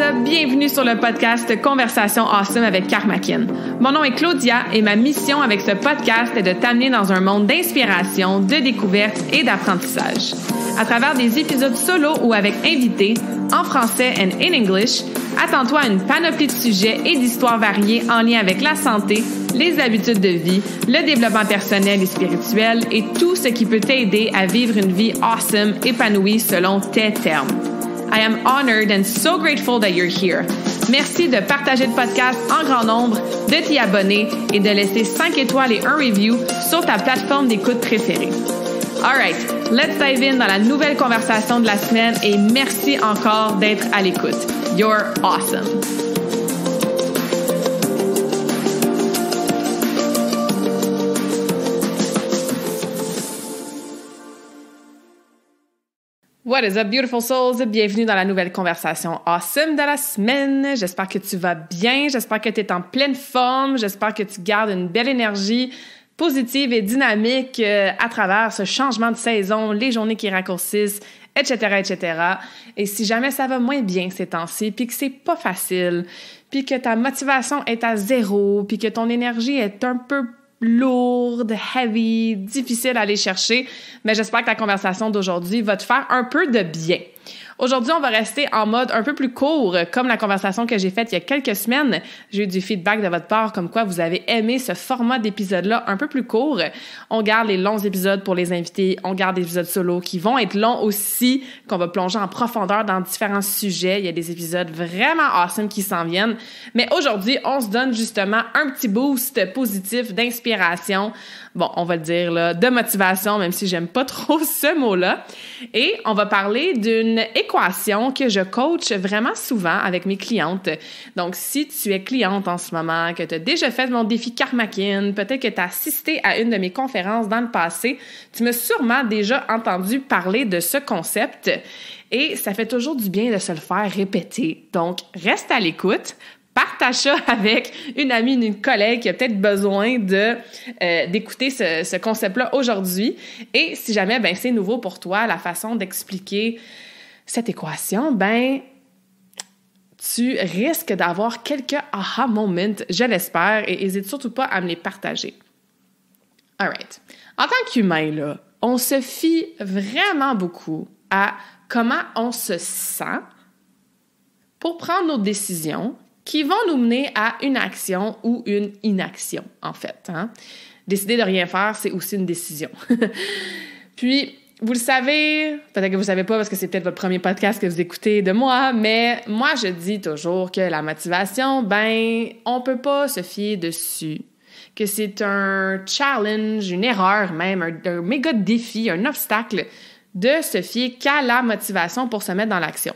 up? Bienvenue sur le podcast Conversation Awesome avec Karmakin. Mon nom est Claudia et ma mission avec ce podcast est de t'amener dans un monde d'inspiration, de découverte et d'apprentissage. À travers des épisodes solo ou avec invités, en français and in English, attends-toi à une panoplie de sujets et d'histoires variées en lien avec la santé, les habitudes de vie, le développement personnel et spirituel et tout ce qui peut t'aider à vivre une vie awesome, épanouie selon tes termes. I am honored and so grateful that you're here. Merci de partager le podcast en grand nombre, de t'y abonner et de laisser 5 étoiles et un review sur ta plateforme d'écoute préférée. Alright, let's dive in dans la nouvelle conversation de la semaine et merci encore d'être à l'écoute. You're awesome! What is up, beautiful souls? Bienvenue dans la nouvelle conversation awesome de la semaine. J'espère que tu vas bien, j'espère que tu es en pleine forme, j'espère que tu gardes une belle énergie positive et dynamique à travers ce changement de saison, les journées qui raccourcissent, etc., etc. Et si jamais ça va moins bien ces temps-ci, puis que c'est pas facile, puis que ta motivation est à zéro, puis que ton énergie est un peu lourde, heavy, difficile à aller chercher, mais j'espère que la conversation d'aujourd'hui va te faire un peu de bien. Aujourd'hui, on va rester en mode un peu plus court, comme la conversation que j'ai faite il y a quelques semaines. J'ai eu du feedback de votre part comme quoi vous avez aimé ce format d'épisode-là un peu plus court. On garde les longs épisodes pour les invités, on garde des épisodes solo qui vont être longs aussi, qu'on va plonger en profondeur dans différents sujets. Il y a des épisodes vraiment awesome qui s'en viennent. Mais aujourd'hui, on se donne justement un petit boost positif d'inspiration. Bon, on va le dire là, de motivation, même si j'aime pas trop ce mot-là. Et on va parler d'une équation que je coach vraiment souvent avec mes clientes. Donc, si tu es cliente en ce moment, que tu as déjà fait mon défi Karmakin, peut-être que tu as assisté à une de mes conférences dans le passé, tu m'as sûrement déjà entendu parler de ce concept. Et ça fait toujours du bien de se le faire répéter. Donc, reste à l'écoute. Partage ça avec une amie, une collègue qui a peut-être besoin d'écouter ce concept-là aujourd'hui. Et si jamais c'est nouveau pour toi, la façon d'expliquer cette équation, tu risques d'avoir quelques aha moments, je l'espère, et n'hésite surtout pas à me les partager. All right. En tant qu'humain, là, on se fie vraiment beaucoup à comment on se sent pour prendre nos décisions qui vont nous mener à une action ou une inaction, en fait. Hein? Décider de rien faire, c'est aussi une décision. Puis, vous le savez, peut-être que vous ne savez pas parce que c'est peut-être votre premier podcast que vous écoutez de moi, mais moi, je dis toujours que la motivation, on peut pas se fier dessus. Que c'est un challenge, une erreur même, un méga défi, un obstacle de se fier qu'à la motivation pour se mettre dans l'action.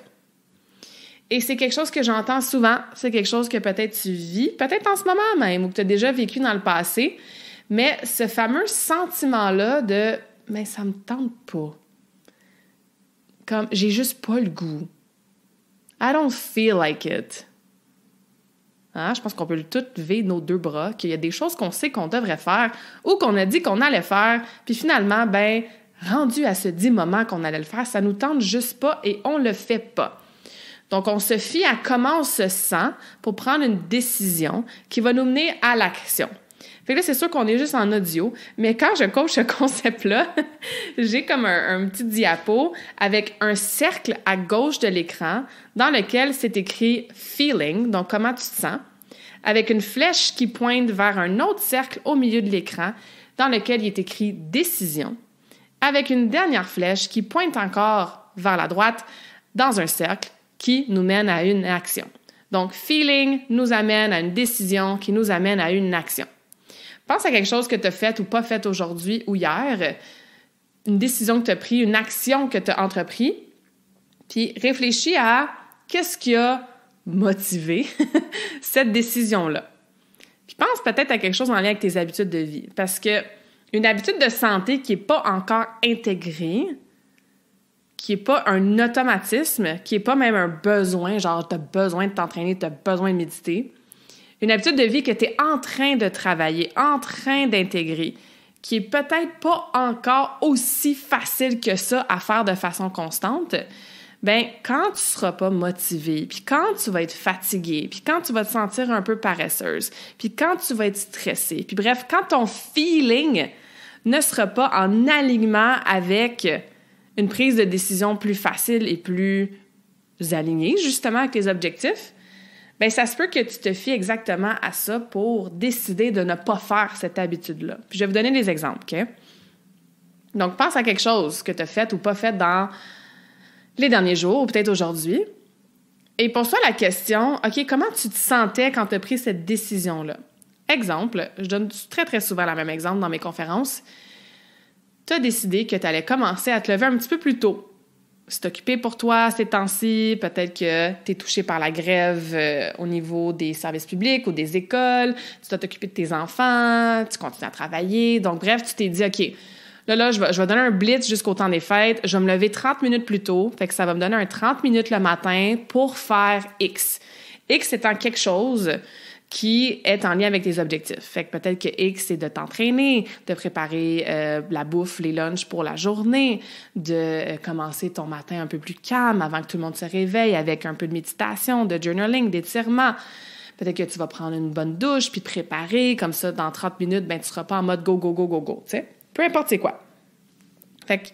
Et c'est quelque chose que j'entends souvent, c'est quelque chose que peut-être tu vis, peut-être en ce moment même, ou que tu as déjà vécu dans le passé, mais ce fameux sentiment-là de « mais ça me tente pas », comme « j'ai juste pas le goût »,« I don't feel like it ». Hein? Je pense qu'on peut tout lever nos deux bras, qu'il y a des choses qu'on sait qu'on devrait faire ou qu'on a dit qu'on allait faire, puis finalement, rendu à ce dit moment qu'on allait le faire, ça nous tente juste pas et on le fait pas. Donc, on se fie à comment on se sent pour prendre une décision qui va nous mener à l'action. Fait que là, c'est sûr qu'on est juste en audio, mais quand je coach ce concept-là, j'ai comme un petit diapo avec un cercle à gauche de l'écran dans lequel c'est écrit « feeling », donc comment tu te sens, avec une flèche qui pointe vers un autre cercle au milieu de l'écran dans lequel il est écrit « décision », avec une dernière flèche qui pointe encore vers la droite dans un cercle qui nous mène à une action. Donc, feeling nous amène à une décision qui nous amène à une action. Pense à quelque chose que tu as fait ou pas fait aujourd'hui ou hier, une décision que tu as prise, une action que tu as entreprise, puis réfléchis à qu'est-ce qui a motivé cette décision-là. Puis pense peut-être à quelque chose en lien avec tes habitudes de vie, parce que une habitude de santé qui n'est pas encore intégrée, qui n'est pas un automatisme, qui n'est pas même un besoin, genre tu as besoin de t'entraîner, tu as besoin de méditer. Une habitude de vie que tu es en train de travailler, en train d'intégrer, qui est peut-être pas encore aussi facile que ça à faire de façon constante, ben quand tu seras pas motivé, puis quand tu vas être fatigué, puis quand tu vas te sentir un peu paresseuse, puis quand tu vas être stressé, puis bref, quand ton feeling ne sera pas en alignement avec une prise de décision plus facile et plus alignée, justement, avec tes objectifs, bien, ça se peut que tu te fies exactement à ça pour décider de ne pas faire cette habitude-là. Puis je vais vous donner des exemples, OK? Donc, pense à quelque chose que tu as fait ou pas fait dans les derniers jours ou peut-être aujourd'hui et pose-toi la question, OK, comment tu te sentais quand tu as pris cette décision-là? Exemple, je donne très, très souvent le même exemple dans mes conférences. Tu as décidé que tu allais commencer à te lever un petit peu plus tôt. C'est occupé pour toi ces temps-ci, peut-être que tu es touché par la grève au niveau des services publics ou des écoles, tu dois t'occuper de tes enfants, tu continues à travailler. Donc, bref, tu t'es dit, OK, là, je vais donner un blitz jusqu'au temps des fêtes, je vais me lever 30 minutes plus tôt, fait que ça va me donner un 30 minutes le matin pour faire X. X étant quelque chose qui est en lien avec tes objectifs. Fait que peut-être que X, c'est de t'entraîner, de préparer la bouffe, les lunchs pour la journée, de commencer ton matin un peu plus calme avant que tout le monde se réveille avec un peu de méditation, de journaling, d'étirement. Peut-être que tu vas prendre une bonne douche puis te préparer, comme ça, dans 30 minutes, ben tu seras pas en mode go, go, go, go, go, tu sais. Peu importe c'est quoi. Fait que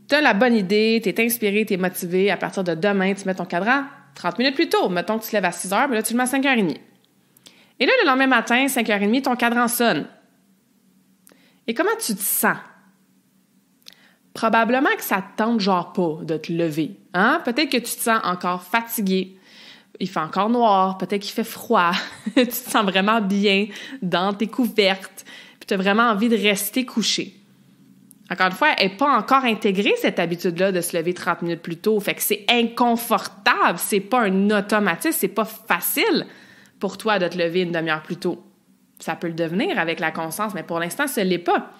t'as la bonne idée, t'es inspiré, t'es motivé. À partir de demain, tu mets ton cadran 30 minutes plus tôt. Mettons que tu te lèves à 6 heures, mais là, tu le mets à 5h30. Et là, le lendemain matin, 5h30, ton cadran sonne. Et comment tu te sens? Probablement que ça te tente genre pas de te lever. Hein? Peut-être que tu te sens encore fatigué. Il fait encore noir. Peut-être qu'il fait froid. Tu te sens vraiment bien dans tes couvertes. Puis tu as vraiment envie de rester couché. Encore une fois, elle n'est pas encore intégrée, cette habitude-là de se lever 30 minutes plus tôt. Fait que c'est inconfortable. C'est pas un automatisme. C'est pas facile pour toi de te lever une demi-heure plus tôt. Ça peut le devenir avec la conscience, mais pour l'instant, ce l'est pas.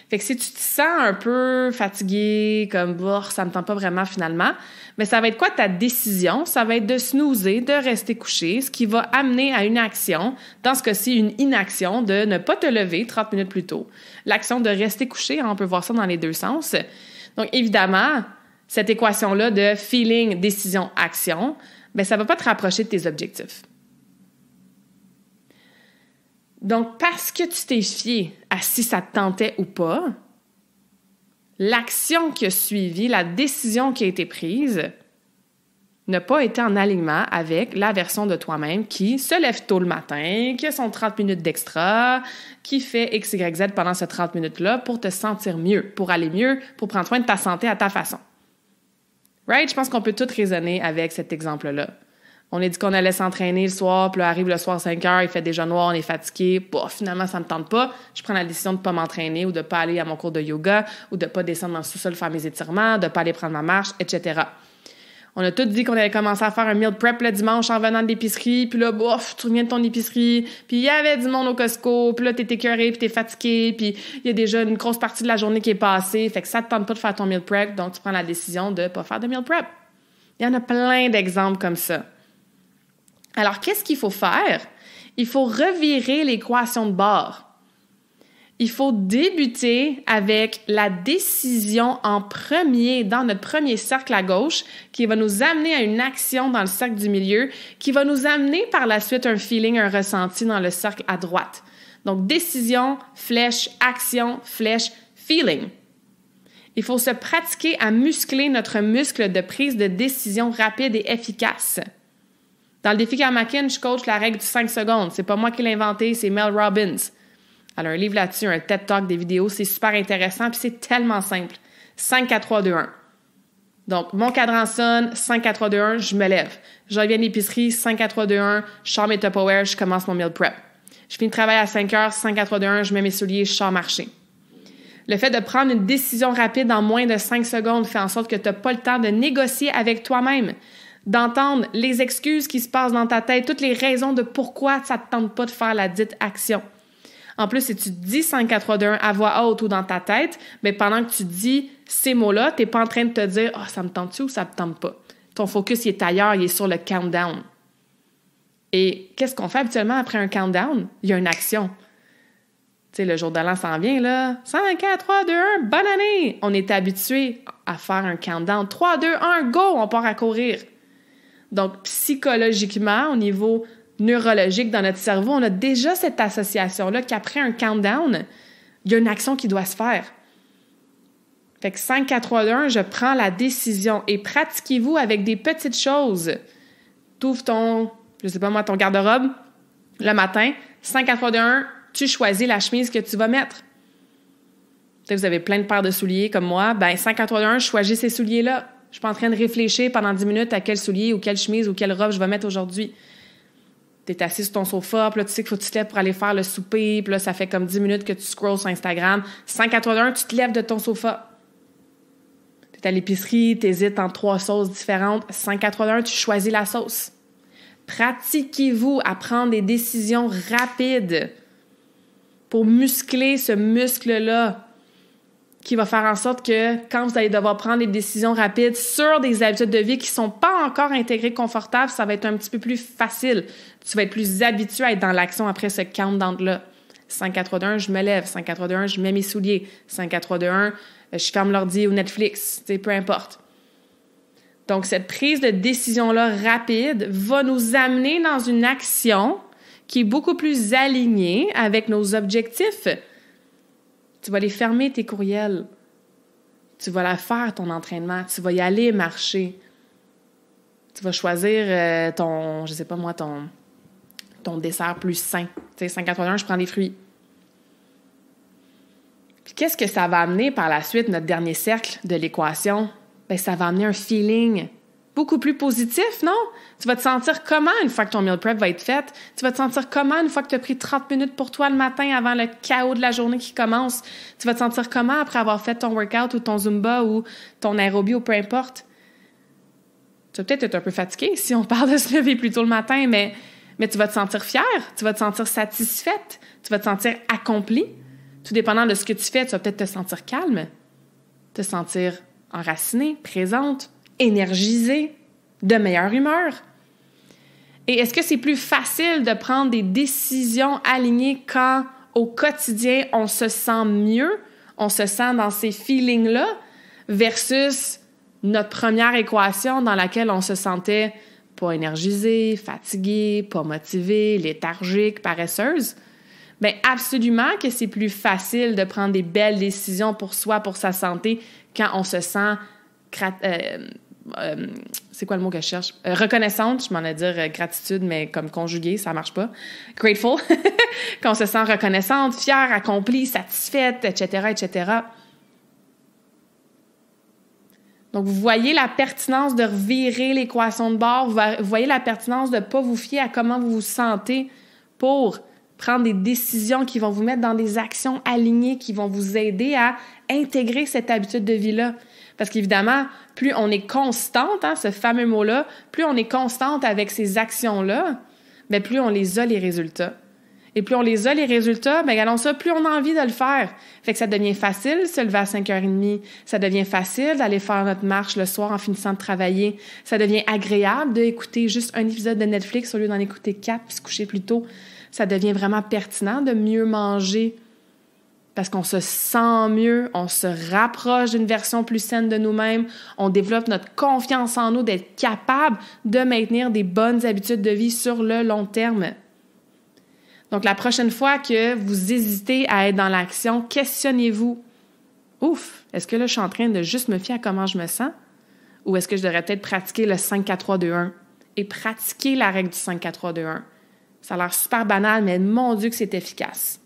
Fait que si tu te sens un peu fatigué, comme « ça me tente pas vraiment finalement », mais ça va être quoi ta décision? Ça va être de snoozer, de rester couché, ce qui va amener à une action, dans ce cas-ci, une inaction, de ne pas te lever 30 minutes plus tôt. L'action de rester couché, on peut voir ça dans les deux sens. Donc, évidemment, cette équation-là de feeling, décision, action, bien, ça va pas te rapprocher de tes objectifs. Donc, parce que tu t'es fié à si ça te tentait ou pas, l'action qui a suivi, la décision qui a été prise, n'a pas été en alignement avec la version de toi-même qui se lève tôt le matin, qui a son 30 minutes d'extra, qui fait X, Y, Z pendant ces 30 minutes-là pour te sentir mieux, pour aller mieux, pour prendre soin de ta santé à ta façon. Right? Je pense qu'on peut tous raisonner avec cet exemple-là. On a dit qu'on allait s'entraîner le soir, puis là, arrive le soir 5h, il fait déjà noir, on est fatigué. Bon, finalement, ça me tente pas. Je prends la décision de pas m'entraîner ou de pas aller à mon cours de yoga ou de pas descendre dans le sous-sol faire mes étirements, de pas aller prendre ma marche, etc. On a tous dit qu'on allait commencer à faire un meal prep le dimanche en venant de l'épicerie, puis là, bof, tu reviens de ton épicerie, puis il y avait du monde au Costco, puis là, t'es écœuré, puis t'es fatigué, puis il y a déjà une grosse partie de la journée qui est passée, fait que ça te tente pas de faire ton meal prep, donc tu prends la décision de pas faire de meal prep. Il y en a plein d'exemples comme ça. Alors, qu'est-ce qu'il faut faire? Il faut revirer l'équation de bord. Il faut débuter avec la décision en premier, dans notre premier cercle à gauche, qui va nous amener à une action dans le cercle du milieu, qui va nous amener par la suite un feeling, un ressenti dans le cercle à droite. Donc, décision, flèche, action, flèche, feeling. Il faut se pratiquer à muscler notre muscle de prise de décision rapide et efficace. Dans le défi Karmakin, je coach la règle du 5 secondes. C'est pas moi qui l'ai inventé, c'est Mel Robbins. Elle a un livre là-dessus, un TED Talk, des vidéos. C'est super intéressant, puis c'est tellement simple. 5, 4, 3, 2, 1. Donc, mon cadran sonne, 5, 4, 3, 2, 1, je me lève. Je reviens de l'épicerie, 5, 4, 3, 2, 1, je sors mes Tupperware, je commence mon meal prep. Je finis de travailler à 5 heures, 5, 4, 3, 2, 1, je mets mes souliers, je sors marcher. Le fait de prendre une décision rapide en moins de 5 secondes fait en sorte que tu n'as pas le temps de négocier avec toi-même, d'entendre les excuses qui se passent dans ta tête, toutes les raisons de pourquoi ça ne te tente pas de faire la dite action. En plus, si tu dis 5, 4, 3, 2, 1 à voix haute ou dans ta tête, mais pendant que tu dis ces mots-là, tu n'es pas en train de te dire « Ah, ça me tente-tu ou ça me tente pas? » Ton focus, il est ailleurs, il est sur le countdown. Et qu'est-ce qu'on fait habituellement après un countdown? Il y a une action. Tu sais, le jour de l'an s'en vient, là. 5, 4, 3, 2, 1, bonne année! On est habitué à faire un countdown. 3, 2, 1, go! On part à courir. Donc, psychologiquement, au niveau neurologique dans notre cerveau, on a déjà cette association-là qu'après un countdown, il y a une action qui doit se faire. Fait que 5, 4, 3, 2, 1, je prends la décision. Et pratiquez-vous avec des petites choses. T'ouvres ton, je sais pas moi, ton garde-robe le matin. 5, 4, 3, 2, 1, tu choisis la chemise que tu vas mettre. Peut-être que vous avez plein de paires de souliers comme moi. Ben 5, 4, 3, 2, 1, je choisis ces souliers-là. Je suis pas en train de réfléchir pendant 10 minutes à quel soulier ou quelle chemise ou quelle robe je vais mettre aujourd'hui. Tu es assis sur ton sofa, puis là, tu sais qu'il faut que tu te lèves pour aller faire le souper, puis là, ça fait comme 10 minutes que tu scrolls sur Instagram. 5, 4, 3, 2, 1, tu te lèves de ton sofa. Tu es à l'épicerie, tu hésites entre 3 sauces différentes. 5, 4, 3, 2, 1, tu choisis la sauce. Pratiquez-vous à prendre des décisions rapides pour muscler ce muscle-là qui va faire en sorte que quand vous allez devoir prendre des décisions rapides sur des habitudes de vie qui ne sont pas encore intégrées confortables, ça va être un petit peu plus facile. Tu vas être plus habitué à être dans l'action après ce countdown-là. 5, 4, 3, 2, 1, je me lève. 5, 4, 3, 2, 1, je mets mes souliers. 5, 4, 3, 2, 1, je ferme l'ordi ou Netflix. Peu importe. Donc, cette prise de décision-là rapide va nous amener dans une action qui est beaucoup plus alignée avec nos objectifs. Tu vas aller fermer tes courriels. Tu vas la faire, ton entraînement. Tu vas y aller marcher. Tu vas choisir ton, je sais pas moi, ton dessert plus sain. Tu sais, 5,81, je prends des fruits. Puis qu'est-ce que ça va amener par la suite, notre dernier cercle de l'équation? Bien, ça va amener un feeling beaucoup plus positif, non? Tu vas te sentir comment une fois que ton meal prep va être fait? Tu vas te sentir comment une fois que tu as pris 30 minutes pour toi le matin avant le chaos de la journée qui commence? Tu vas te sentir comment après avoir fait ton workout ou ton Zumba ou ton aérobie ou peu importe? Tu vas peut-être être un peu fatigué si on parle de se lever plus tôt le matin, mais tu vas te sentir fière, tu vas te sentir satisfaite, tu vas te sentir accomplie. Tout dépendant de ce que tu fais, tu vas peut-être te sentir calme, te sentir enracinée, présente, énergisée, de meilleure humeur. Et est-ce que c'est plus facile de prendre des décisions alignées quand, au quotidien, on se sent mieux, on se sent dans ces feelings-là, versus notre première équation dans laquelle on se sentait pas énergisée, fatiguée, pas motivée, léthargique, paresseuse? Bien, absolument que c'est plus facile de prendre des belles décisions pour soi, pour sa santé, quand on se sent c'est quoi le mot que je cherche? Reconnaissante, je m'en ai dire gratitude, mais comme conjugué, ça marche pas. Grateful, quand on se sent reconnaissante, fière, accomplie, satisfaite, etc., etc. Donc, vous voyez la pertinence de revirer l'équation de bord, vous voyez la pertinence de ne pas vous fier à comment vous vous sentez pour prendre des décisions qui vont vous mettre dans des actions alignées, qui vont vous aider à intégrer cette habitude de vie-là. Parce qu'évidemment, plus on est constante, ce fameux mot-là, plus on est constante avec ces actions-là, bien, plus on les a, les résultats. Et plus on les a, les résultats, bien, regardons ça, plus on a envie de le faire. Fait que ça devient facile de se lever à 5h30. Ça devient facile d'aller faire notre marche le soir en finissant de travailler. Ça devient agréable d'écouter juste un épisode de Netflix au lieu d'en écouter 4 puis se coucher plus tôt. Ça devient vraiment pertinent de mieux manger parce qu'on se sent mieux, on se rapproche d'une version plus saine de nous-mêmes, on développe notre confiance en nous d'être capable de maintenir des bonnes habitudes de vie sur le long terme. Donc, la prochaine fois que vous hésitez à être dans l'action, questionnez-vous. Ouf, est-ce que là, je suis en train de juste me fier à comment je me sens? Ou est-ce que je devrais peut-être pratiquer le 5-4-3-2-1 et pratiquer la règle du 5-4-3-2-1? Ça a l'air super banal, mais mon Dieu que c'est efficace.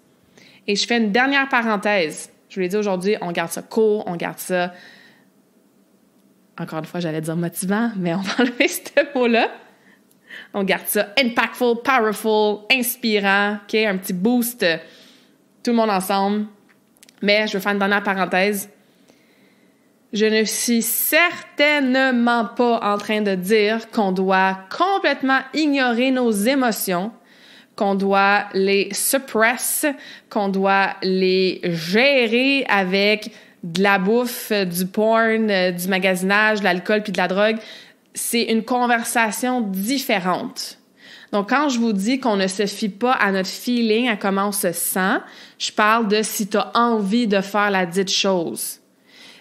Et je fais une dernière parenthèse. Je vous l'ai dit aujourd'hui, on garde ça court, on garde ça... Encore une fois, j'allais dire motivant, mais on va enlever ce mot-là. On garde ça impactful, powerful, inspirant, OK? Un petit boost, tout le monde ensemble. Mais je veux faire une dernière parenthèse. Je ne suis certainement pas en train de dire qu'on doit complètement ignorer nos émotions, qu'on doit les suppress, qu'on doit les gérer avec de la bouffe, du porn, du magasinage, de l'alcool puis de la drogue. C'est une conversation différente. Donc, quand je vous dis qu'on ne se fie pas à notre feeling, à comment on se sent, je parle de si tu as envie de faire la dite chose.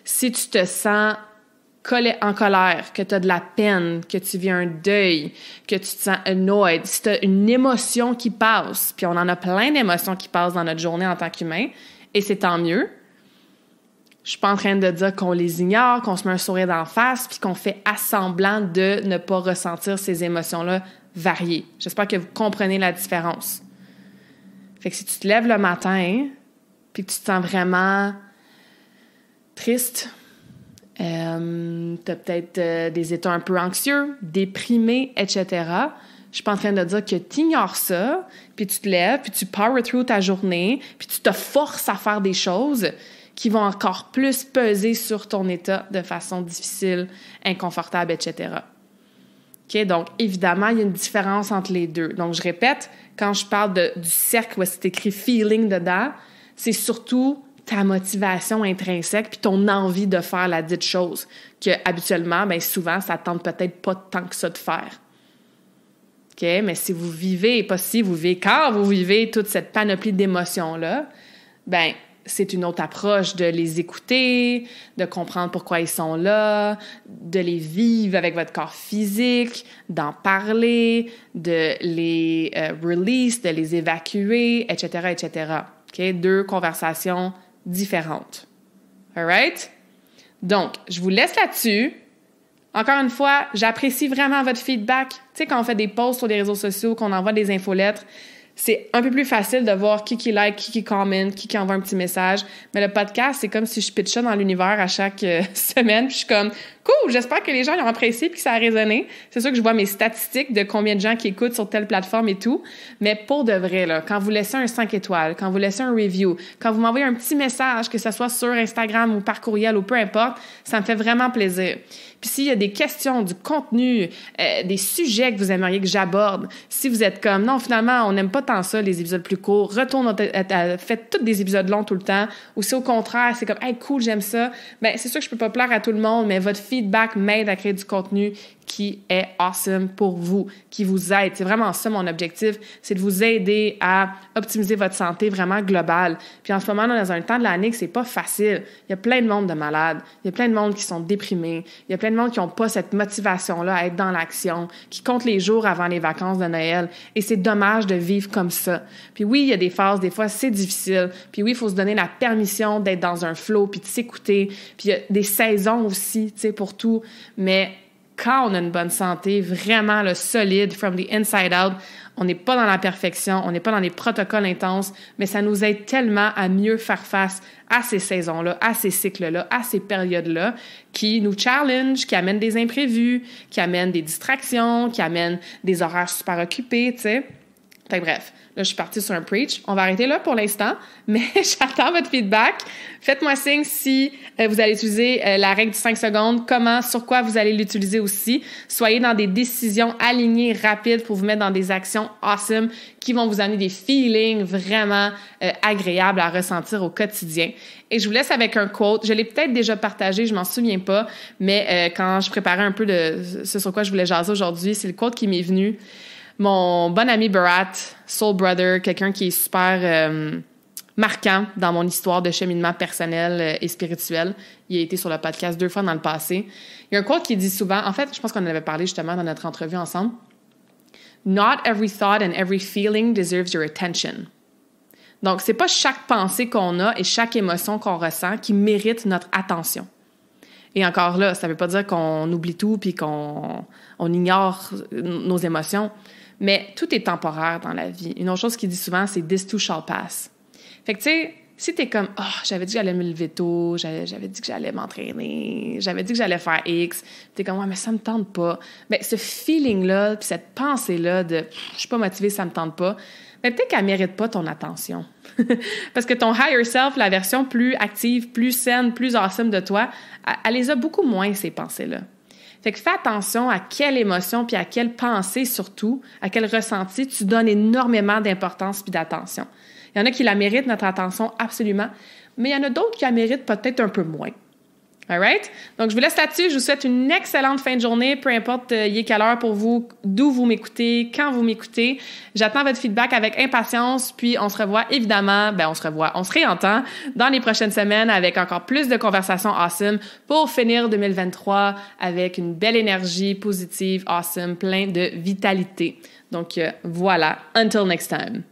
Si tu te sens en colère, que tu as de la peine, que tu vis un deuil, que tu te sens annoyed, si tu as une émotion qui passe, puis on en a plein d'émotions qui passent dans notre journée en tant qu'humain, et c'est tant mieux. Je suis pas en train de dire qu'on les ignore, qu'on se met un sourire d'en face, puis qu'on fait assemblant de ne pas ressentir ces émotions-là variées. J'espère que vous comprenez la différence. Fait que si tu te lèves le matin, puis que tu te sens vraiment triste, tu as peut-être des états un peu anxieux, déprimés, etc. Je suis pas en train de dire que tu ignores ça, puis tu te lèves, puis tu power through ta journée, puis tu te forces à faire des choses qui vont encore plus peser sur ton état de façon difficile, inconfortable, etc. OK? Donc, évidemment, il y a une différence entre les deux. Donc, je répète, quand je parle du cercle où c'est écrit « feeling » dedans, c'est surtout ta motivation intrinsèque puis ton envie de faire la dite chose que habituellement, bien souvent, ça tente peut-être pas tant que ça de faire. OK? Mais si vous vivez, pas si vous vivez, quand vous vivez toute cette panoplie d'émotions-là, bien, c'est une autre approche de les écouter, de comprendre pourquoi ils sont là, de les vivre avec votre corps physique, d'en parler, de les release, de les évacuer, etc., etc. OK? 2 conversations différentes. All right? Donc, je vous laisse là-dessus. Encore une fois, j'apprécie vraiment votre feedback. Tu sais, quand on fait des posts sur les réseaux sociaux, qu'on envoie des infolettres, c'est un peu plus facile de voir qui like, qui comment, qui envoie un petit message. Mais le podcast, c'est comme si je pitchais dans l'univers à chaque semaine. Puis je suis comme, cool, j'espère que les gens ils ont apprécié puis que ça a résonné. C'est sûr que je vois mes statistiques de combien de gens qui écoutent sur telle plateforme et tout. Mais pour de vrai, là, quand vous laissez un 5 étoiles, quand vous laissez un review, quand vous m'envoyez un petit message, que ce soit sur Instagram ou par courriel ou peu importe, ça me fait vraiment plaisir. Puis s'il y a des questions, du contenu, des sujets que vous aimeriez que j'aborde, si vous êtes comme, non, finalement, on n'aime pas tant ça, les épisodes plus courts, faites tous des épisodes longs tout le temps, ou si au contraire, c'est comme, hey, cool, j'aime ça, bien, c'est sûr que je peux pas plaire à tout le monde, mais votre feedback m'aide à créer du contenu qui est awesome pour vous, qui vous aide. C'est vraiment ça mon objectif, c'est de vous aider à optimiser votre santé vraiment globale. Puis en ce moment, on est dans un temps de l'année que c'est pas facile. Il y a plein de monde de malades, il y a plein de monde qui sont déprimés, il y a plein de monde qui n'ont pas cette motivation-là à être dans l'action, qui comptent les jours avant les vacances de Noël. Et c'est dommage de vivre comme ça. Puis oui, il y a des phases, des fois, c'est difficile. Puis oui, il faut se donner la permission d'être dans un flow, puis de s'écouter. Puis il y a des saisons aussi, tu sais, pour tout. Mais quand on a une bonne santé, vraiment le solide, from the inside out, on n'est pas dans la perfection, on n'est pas dans les protocoles intenses, mais ça nous aide tellement à mieux faire face à ces saisons-là, à ces cycles-là, à ces périodes-là qui nous challenge, qui amènent des imprévus, qui amènent des distractions, qui amènent des horaires super occupés, tu sais. Fait que bref, là, je suis partie sur un preach. On va arrêter là pour l'instant, mais j'attends votre feedback. Faites-moi signe si vous allez utiliser la règle du 5 secondes, sur quoi vous allez l'utiliser aussi. Soyez dans des décisions alignées, rapides pour vous mettre dans des actions awesome qui vont vous amener des feelings vraiment agréables à ressentir au quotidien. Et je vous laisse avec un quote. Je l'ai peut-être déjà partagé, je m'en souviens pas, mais quand je préparais un peu de ce sur quoi je voulais jaser aujourd'hui, c'est le quote qui m'est venu. Mon bon ami Barat, soul brother, quelqu'un qui est super marquant dans mon histoire de cheminement personnel et spirituel. Il a été sur le podcast 2 fois dans le passé. Il y a un quote qui dit souvent, en fait, je pense qu'on en avait parlé justement dans notre entrevue ensemble. Not every thought and every feeling deserves your attention. Donc, c'est pas chaque pensée qu'on a et chaque émotion qu'on ressent qui mérite notre attention. Et encore là, ça veut pas dire qu'on oublie tout puis qu'on ignore nos émotions. Mais tout est temporaire dans la vie. Une autre chose qu'il dit souvent, c'est « this too shall pass ». Fait que, tu sais, si t'es comme « oh, j'avais dit que j'allais me lever tôt, j'avais dit que j'allais m'entraîner, j'avais dit que j'allais faire X », t'es comme « ouais, mais ça me tente pas ». Bien, ce feeling-là, puis cette pensée-là de « je suis pas motivée, ça me tente pas », bien, peut-être qu'elle mérite pas ton attention. Parce que ton higher self, la version plus active, plus saine, plus awesome de toi, elle les a beaucoup moins, ces pensées-là. Fait que fais attention à quelle émotion puis à quelle pensée surtout, à quel ressenti tu donnes énormément d'importance puis d'attention. Il y en a qui la méritent, notre attention, absolument, mais il y en a d'autres qui la méritent peut-être un peu moins. Alright? Donc, je vous laisse là-dessus. Je vous souhaite une excellente fin de journée, peu importe il est quelle heure pour vous, d'où vous m'écoutez, quand vous m'écoutez. J'attends votre feedback avec impatience, puis on se revoit évidemment, on se réentend dans les prochaines semaines avec encore plus de conversations awesome pour finir 2023 avec une belle énergie positive, awesome, plein de vitalité. Donc, voilà. Until next time.